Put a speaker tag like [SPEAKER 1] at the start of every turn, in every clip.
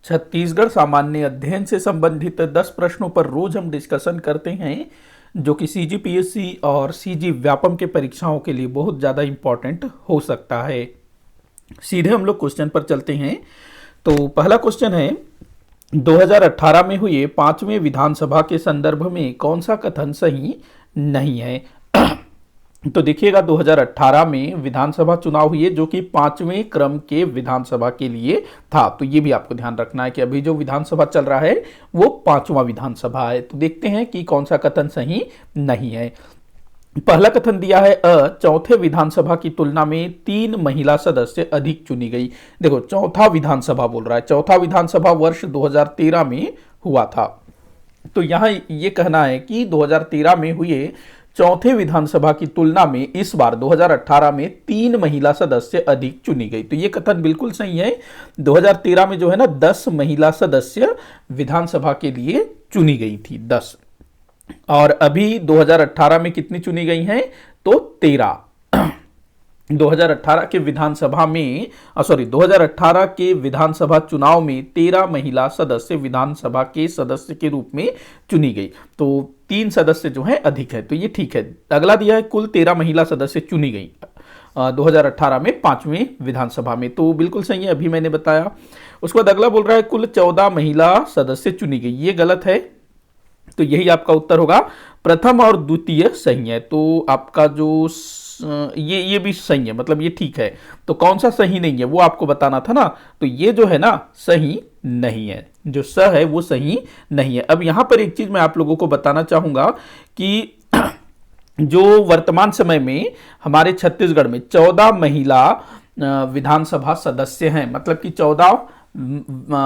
[SPEAKER 1] छत्तीसगढ़ सामान्य अध्ययन से संबंधित 10 प्रश्नों पर रोज हम डिस्कशन करते हैं, जो कि सीजीपीएससी और सीजी व्यापम के परीक्षाओं के लिए बहुत ज़्यादा इम्पोर्टेंट हो सकता है। सीधे हम लोग क्वेश्चन पर चलते हैं। तो पहला क्वेश्चन है, 2018 में हुए 5वें विधानसभा के संदर्भ में कौन सा कथन सही नहीं है। तो देखिएगा, 2018 में विधानसभा चुनाव हुए जो कि 5वें क्रम के विधानसभा के लिए था। तो ये भी आपको ध्यान रखना है कि अभी जो विधानसभा चल रहा है वो 5वां विधानसभा है। तो देखते हैं कि कौन सा कथन सही नहीं है। पहला कथन दिया है, चौथे विधानसभा की तुलना में 3 महिला सदस्य अधिक चुनी गई। देखो, चौथा विधानसभा बोल रहा है, चौथा विधानसभा वर्ष 2013 में हुआ था। तो यहां ये कहना है कि 2013 में हुए चौथे विधानसभा की तुलना में इस बार 2018 में 3 महिला सदस्य अधिक चुनी गई। तो ये कथन बिल्कुल सही है। 2013 में जो है ना 10 महिला सदस्य विधानसभा के लिए चुनी गई थी, 10। और अभी 2018 में कितनी चुनी गई हैं? तो 13। 2018 के विधानसभा में 2018 के विधानसभा चुनाव में 13 महिला सदस्य विधानसभा के सदस्य के रूप में चुनी गई। तो 3 सदस्य जो है अधिक है, तो ये ठीक है। अगला दिया है, कुल 13 महिला सदस्य चुनी गई 2018 में 5वें विधानसभा में। तो बिल्कुल सही है, अभी मैंने बताया। उसके बाद अगला बोल रहा है, कुल 14 महिला सदस्य चुनी गई। ये गलत है, तो यही आपका उत्तर होगा। प्रथम और द्वितीय सही है। तो आपका जो ये भी सही है, मतलब ये ठीक है। तो कौन सा सही नहीं है वो आपको बताना था ना। तो ये जो है ना सही नहीं है, जो स है वो सही नहीं है। अब यहां पर एक चीज मैं आप लोगों को बताना चाहूंगा कि जो वर्तमान समय में हमारे छत्तीसगढ़ में 14 महिला विधानसभा सदस्य हैं, मतलब कि 14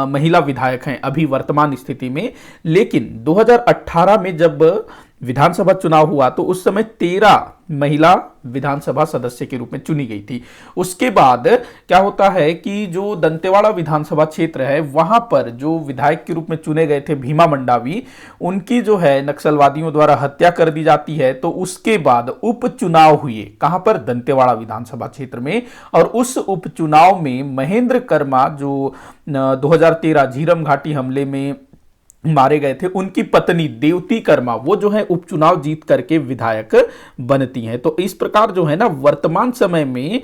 [SPEAKER 1] महिला विधायक हैं अभी वर्तमान स्थिति में। लेकिन 2018 में जब विधानसभा चुनाव हुआ तो उस समय 13 महिला विधानसभा सदस्य के रूप में चुनी गई थी। उसके बाद क्या होता है कि जो दंतेवाड़ा विधानसभा क्षेत्र है वहां पर जो विधायक के रूप में चुने गए थे भीमा मंडावी, उनकी जो है नक्सलवादियों द्वारा हत्या कर दी जाती है। तो उसके बाद उपचुनाव हुए, कहां पर? दंतेवाड़ा विधानसभा क्षेत्र में। और उस उपचुनाव में महेंद्र कर्मा जो 2013 झीरम घाटी हमले में मारे गए थे, उनकी पत्नी देवती कर्मा वो जो है उपचुनाव जीत करके विधायक बनती हैं। तो इस प्रकार जो है ना वर्तमान समय में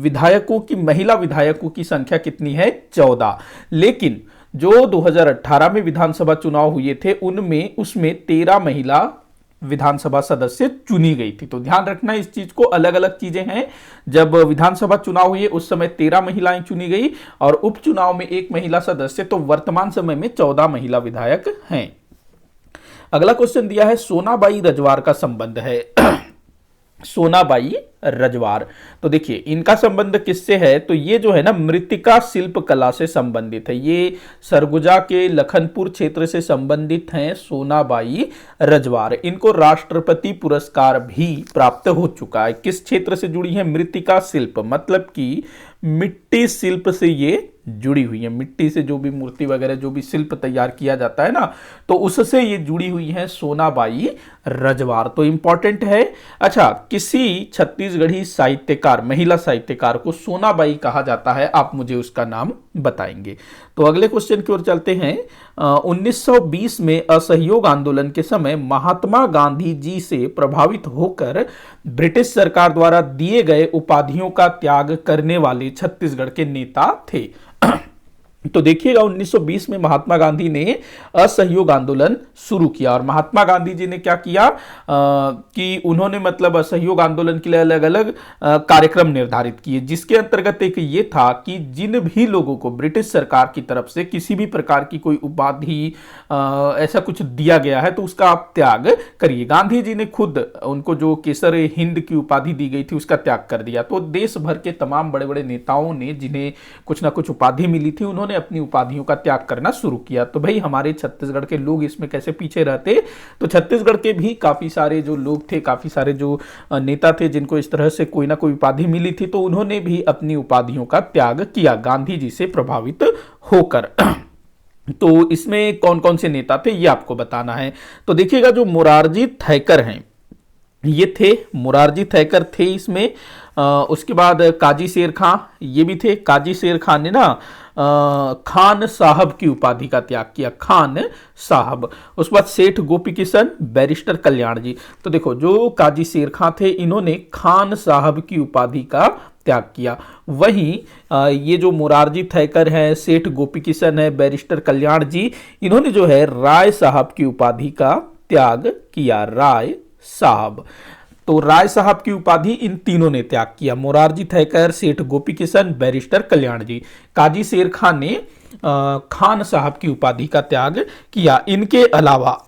[SPEAKER 1] विधायकों की, महिला विधायकों की संख्या कितनी है? 14। लेकिन जो 2018 में विधानसभा चुनाव हुए थे उनमें उसमें 13 महिला विधानसभा सदस्य चुनी गई थी। तो ध्यान रखना इस चीज को, अलग अलग चीजें हैं। जब विधानसभा चुनाव हुए उस समय 13 महिलाएं चुनी गई और उपचुनाव में 1 महिला सदस्य। तो वर्तमान समय में 14 महिला विधायक हैं। अगला क्वेश्चन दिया है, सोनाबाई रजवार का संबंध है। सोनाबाई रजवार, तो देखिए इनका संबंध किससे है? तो ये जो है ना मृत्तिका शिल्प कला से संबंधित है। ये सरगुजा के लखनपुर क्षेत्र से संबंधित हैं सोनाबाई रजवार। इनको राष्ट्रपति पुरस्कार भी प्राप्त हो चुका है। किस क्षेत्र से जुड़ी है? मृत्तिका शिल्प, मतलब कि मिट्टी शिल्प से ये जुड़ी हुई है। मिट्टी से जो भी मूर्ति वगैरह जो भी शिल्प तैयार किया जाता है ना, तो उससे ये जुड़ी हुई है सोनाबाई रजवार। तो इंपॉर्टेंट है। अच्छा, किसी छत्तीसगढ़ी साहित्यकार, महिला साहित्यकार को सोनाबाई कहा जाता है, आप मुझे उसका नाम बताएंगे। तो अगले क्वेश्चन की ओर चलते हैं। 1920 में असहयोग आंदोलन के समय महात्मा गांधी जी से प्रभावित होकर ब्रिटिश सरकार द्वारा दिए गए उपाधियों का त्याग करने वाले छत्तीसगढ़ के नेता थे। तो देखिएगा, 1920 में महात्मा गांधी ने असहयोग आंदोलन शुरू किया। और महात्मा गांधी जी ने क्या किया कि उन्होंने मतलब असहयोग आंदोलन के लिए अलग अलग कार्यक्रम निर्धारित किए, जिसके अंतर्गत एक ये था कि जिन भी लोगों को ब्रिटिश सरकार की तरफ से किसी भी प्रकार की कोई उपाधि ऐसा कुछ दिया गया है तो उसका आप त्याग करिए। गांधी जी ने खुद उनको जो केसर हिंद की उपाधि दी गई थी उसका त्याग कर दिया। तो देश भर के तमाम बड़े बड़े नेताओं ने, जिन्हें कुछ ना कुछ उपाधि मिली थी, उन्होंने अपनी उपाधियों का त्याग करना शुरू किया। तो भाई हमारे छत्तीसगढ़ के लोग इसमें कैसे पीछे रहते? तो छत्तीसगढ़ के भी काफी सारे जो लोग थे, काफी सारे जो नेता थे जिनको इस तरह से कोई ना कोई उपाधि मिली थी, तो उन्होंने भी अपनी उपाधियों का त्याग किया गांधी जी से प्रभावित होकर। तो इसमें कौन कौन से नेता थे ये आपको बताना है। तो देखिएगा, जो मोरारजी थैकर हैं ये थे, मोरारजी थैकर थे इसमें। उसके बाद काजी शेर खां, ये भी थे। काजी शेर खान ने ना खान साहब की उपाधि का त्याग किया, खान साहब। उसके बाद सेठ गोपी किशन, बैरिस्टर कल्याण जी। तो देखो, जो काजी शेर खां थे, इन्होंने खान साहब की उपाधि का त्याग किया। वहीं ये जो मुरारजी थैकर है, सेठ गोपी किशन है, बैरिस्टर कल्याण जी, इन्होंने जो है राय साहब की उपाधि का त्याग किया, राय साहब। तो राय साहब की उपाधि इन तीनों ने त्याग किया, मुरारजी थैकर, सेठ गोपी किशन, बैरिस्टर कल्याण जी। काजी शेर खान ने खान साहब की उपाधि का त्याग किया। इनके अलावा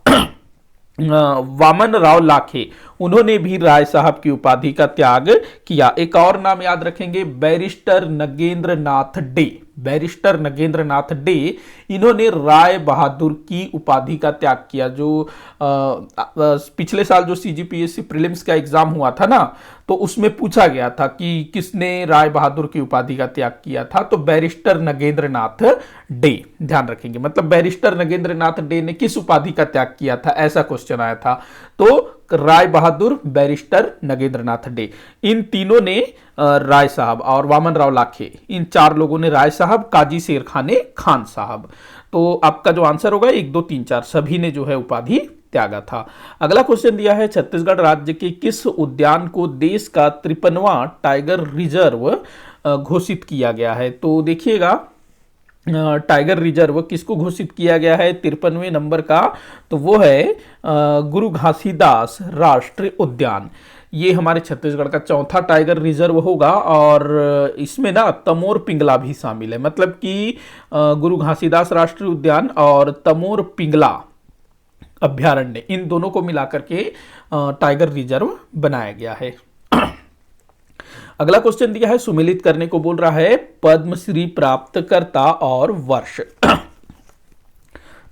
[SPEAKER 1] वामन राव लाखे, उन्होंने भी राय साहब की उपाधि का त्याग किया। एक और नाम याद रखेंगे, बैरिस्टर नगेंद्र नाथ डे, बैरिस्टर नगेंद्र नाथ डे, इन्होंने राय बहादुर की उपाधि का त्याग किया। जो पिछले साल जो सीजीपीएससी प्रीलिम्स का एग्जाम हुआ था ना, तो उसमें पूछा गया था कि किसने राय बहादुर की उपाधि का त्याग किया था, तो बैरिस्टर नगेंद्र नाथ डे, ध्यान रखेंगे। मतलब बैरिस्टर नगेंद्र नाथ डे ने किस उपाधि का त्याग किया था, ऐसा क्वेश्चन आया था। तो राय बहादुर, बैरिस्टर नगेंद्र नाथ डे, इन तीनों ने राय साहब, और वामन राव लाखे, इन चार लोगों ने राय साहब, काजी शेर खान ने खान साहब। तो आपका जो आंसर होगा 1 2 3 4, सभी ने जो है उपाधि त्यागा था। अगला क्वेश्चन दिया है, छत्तीसगढ़ राज्य के किस उद्यान को देश का 53वां टाइगर रिजर्व घोषित किया गया है? तो देखिएगा, टाइगर रिजर्व किसको घोषित किया गया है 53वें नंबर का? तो वो है गुरु घासीदास राष्ट्रीय उद्यान। ये हमारे छत्तीसगढ़ का चौथा टाइगर रिजर्व होगा, और इसमें ना तमोर पिंगला भी शामिल है। मतलब कि गुरु घासीदास राष्ट्रीय उद्यान और तमोर पिंगला अभ्यारण्य, इन दोनों को मिलाकर के टाइगर रिजर्व बनाया गया है। अगला क्वेश्चन दिया है, सुमेलित करने को बोल रहा है, पद्मश्री प्राप्तकर्ता और वर्ष।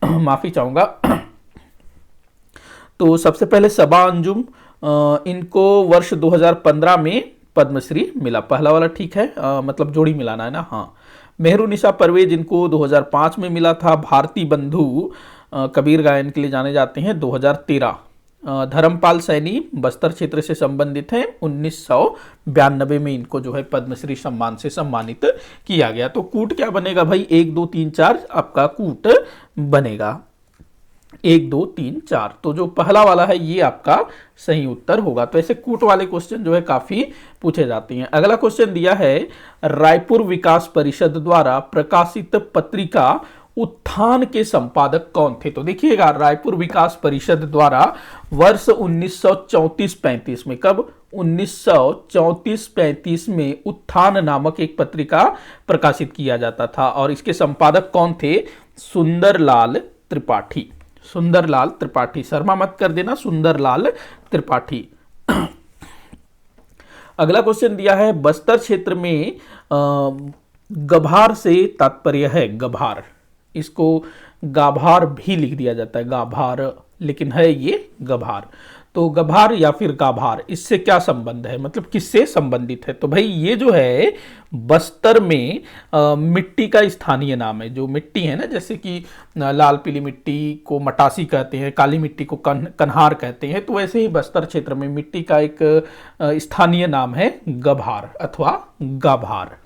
[SPEAKER 1] माफी चाहूंगा। तो सबसे पहले सबा अंजुम, इनको वर्ष 2015 में पद्मश्री मिला, पहला वाला ठीक है, मतलब जोड़ी मिलाना है ना, हाँ। मेहरुनिसा परवेज, इनको 2005 में मिला था। भारती बंधु कबीर गायन के लिए जाने जाते हैं, 2013। धर्मपाल सैनी बस्तर क्षेत्र से संबंधित हैं, 1992 में इनको जो है पद्मश्री सम्मान से सम्मानित किया गया। तो कूट क्या बनेगा भाई, 1 2 3 4 आपका कूट बनेगा, 1 2 3 4। तो जो पहला वाला है ये आपका सही उत्तर होगा। तो ऐसे कूट वाले क्वेश्चन जो है काफी पूछे जाते हैं। अगला क्वेश्चन दिया है, रायपुर विकास परिषद द्वारा प्रकाशित पत्रिका उत्थान के संपादक कौन थे? तो देखिएगा, रायपुर विकास परिषद द्वारा वर्ष 1934-35 में, कब? 1934-35 में उत्थान नामक एक पत्रिका प्रकाशित किया जाता था, और इसके संपादक कौन थे? सुंदरलाल त्रिपाठी, सुंदरलाल त्रिपाठी, शर्मा मत कर देना, सुंदरलाल त्रिपाठी। अगला क्वेश्चन दिया है, बस्तर क्षेत्र में गभार से तात्पर्य है, गभार, इसको गाभार भी लिख दिया जाता है, गाभार, लेकिन है ये गभार। तो गभार या फिर गाभार, इससे क्या संबंध है, मतलब किससे संबंधित है? तो भाई ये जो है बस्तर में मिट्टी का स्थानीय नाम है। जो मिट्टी है ना, जैसे कि लाल पीली मिट्टी को मटासी कहते हैं, काली मिट्टी को कन्हार कहते हैं, तो वैसे ही बस्तर क्षेत्र में मिट्टी का एक स्थानीय नाम है गभार अथवा गाभार।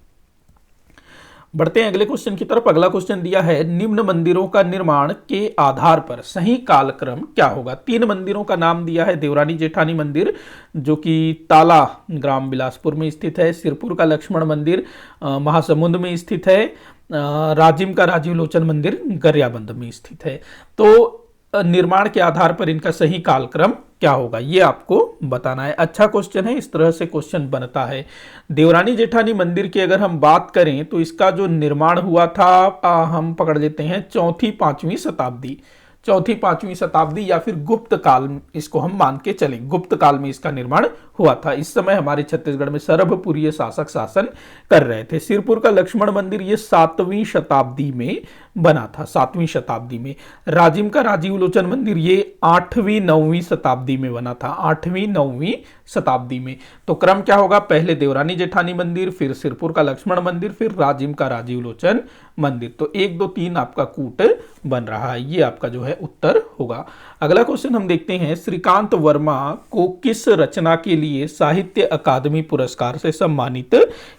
[SPEAKER 1] बढ़ते हैं अगले क्वेश्चन की तरफ। अगला क्वेश्चन दिया है, निम्न मंदिरों का निर्माण के आधार पर सही कालक्रम क्या होगा? 3 मंदिरों का नाम दिया है। देवरानी जेठानी मंदिर जो कि ताला ग्राम बिलासपुर में स्थित है, सिरपुर का लक्ष्मण मंदिर महासमुंद में स्थित है, राजिम का राजीव लोचन मंदिर गरियाबंद में स्थित है। तो निर्माण के आधार पर इनका सही कालक्रम क्या होगा, ये आपको बताना है। अच्छा क्वेश्चन है, इस तरह से क्वेश्चन बनता है। देवरानी जेठानी मंदिर की अगर हम बात करें तो इसका जो निर्माण हुआ था, हम पकड़ लेते हैं 4वीं-5वीं शताब्दी, 4वीं-5वीं शताब्दी या फिर गुप्त काल, इसको हम मान के चले, गुप्त काल में इसका निर्माण हुआ था। इस समय हमारे छत्तीसगढ़ में सरभपुरीय शासक शासन कर रहे थे। सिरपुर का लक्ष्मण मंदिर ये 7वीं शताब्दी में बना था, 7वीं शताब्दी में। राजिम का राजीव लोचन मंदिर ये 8वीं-9वीं शताब्दी में बना था, 8वीं-9वीं शताब्दी में। तो क्रम क्या होगा, पहले देवरानी जेठानी मंदिर, फिर सिरपुर का लक्ष्मण मंदिर, फिर राजिम का राजीव लोचन मंदिर। तो 1 2 3 आपका कूट बन रहा है, ये आपका जो है उत्तर होगा। अगला क्वेश्चन हम देखते हैं, श्रीकांत वर्मा को किस रचना के लिए लिए साहित्य अकादमी पुरस्कार से सम्मानित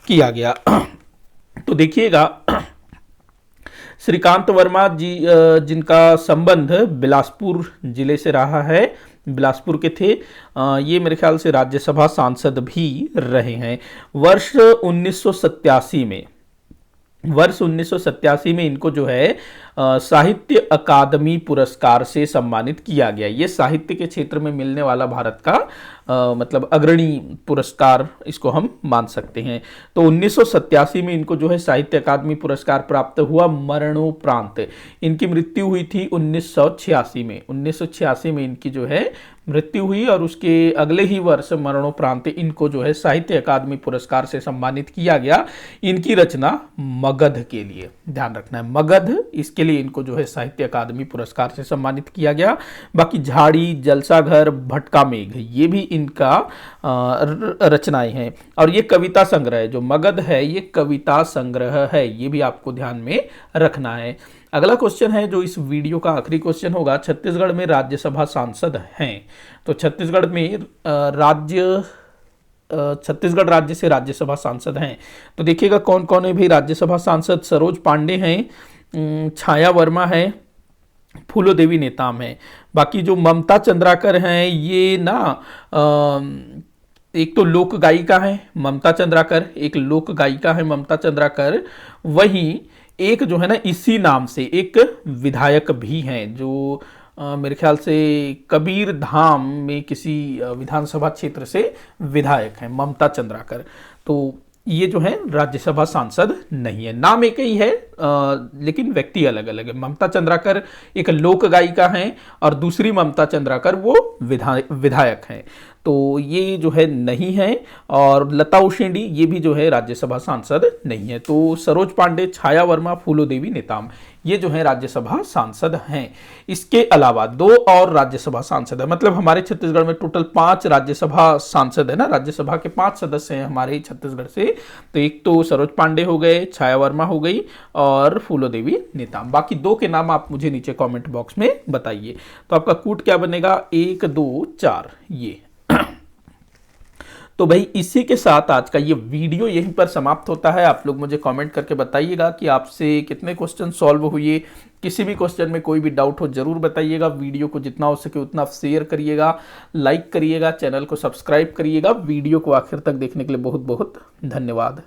[SPEAKER 1] किया गया। तो देखिएगा, श्रीकांत वर्मा जी जिनका संबंध बिलासपुर जिले से रहा है, बिलासपुर के थे, ये मेरे ख्याल से राज्यसभा सांसद भी रहे हैं। वर्ष 1987 में इनको जो है साहित्य अकादमी पुरस्कार से सम्मानित किया गया। ये साहित्य के क्षेत्र में मिलने वाला भारत का मतलब अग्रणी पुरस्कार इसको हम मान सकते हैं। तो 1987 में इनको जो है साहित्य अकादमी पुरस्कार प्राप्त हुआ मरणोपरांत। इनकी मृत्यु हुई थी 1986 में। 1986 में इनकी जो है मृत्यु हुई और उसके अगले ही वर्ष मरणोपरांत इनको जो है साहित्य अकादमी पुरस्कार से सम्मानित किया गया। इनकी रचना मगध के लिए, ध्यान रखना है, मगध, इसके लिए इनको जो है साहित्य अकादमी पुरस्कार से सम्मानित किया गया। बाकी झाड़ी, जलसाघर, भटका मेघ, ये भी इनका रचनाएं हैं। और ये कविता संग्रह है, जो मगध है ये कविता संग्रह है, ये भी आपको ध्यान में रखना है। अगला क्वेश्चन है जो इस वीडियो का आखिरी क्वेश्चन होगा, छत्तीसगढ़ में राज्यसभा सांसद हैं। तो छत्तीसगढ़ छत्तीसगढ़ राज्य से राज्यसभा सांसद हैं। तो देखिएगा कौन कौन है भाई राज्यसभा सांसद। सरोज पांडे हैं, छाया वर्मा है, फूलोदेवी नेताम है। बाकी जो ममता चंद्राकर हैं, ये ना एक तो लोक गायिका है ममता चंद्राकर, एक लोक गायिका है ममता चंद्राकर, वहीं एक जो है ना इसी नाम से एक विधायक भी हैं, जो मेरे ख्याल से कबीर धाम में किसी विधानसभा क्षेत्र से विधायक हैं, ममता चंद्राकर। तो ये जो है राज्यसभा सांसद नहीं है, नाम एक ही है लेकिन व्यक्ति अलग अलग है। ममता चंद्राकर एक लोक गायिका हैं और दूसरी ममता चंद्राकर वो विधायक हैं। तो ये जो है नहीं है। और लता उसेंडी ये भी जो है राज्यसभा सांसद नहीं है। तो सरोज पांडे, छाया वर्मा, फूलोदेवी नेताम ये जो है राज्यसभा सांसद हैं। इसके अलावा 2 और राज्यसभा सांसद है, मतलब हमारे छत्तीसगढ़ में टोटल 5 राज्यसभा सांसद है ना, राज्यसभा के 5 सदस्य हैं हमारे छत्तीसगढ़ से। तो एक तो सरोज पांडे हो गए, छाया वर्मा हो गई और फूलोदेवी नेताम। बाकी 2 के नाम आप मुझे नीचे कमेंट बॉक्स में बताइए। तो आपका कूट क्या बनेगा, 1 2 4 ये। तो भाई इसी के साथ आज का ये वीडियो यहीं पर समाप्त होता है। आप लोग मुझे कमेंट करके बताइएगा कि आपसे कितने क्वेश्चन सॉल्व हुए। किसी भी क्वेश्चन में कोई भी डाउट हो जरूर बताइएगा। वीडियो को जितना हो सके उतना शेयर करिएगा, लाइक करिएगा, चैनल को सब्सक्राइब करिएगा। वीडियो को आखिर तक देखने के लिए बहुत बहुत धन्यवाद।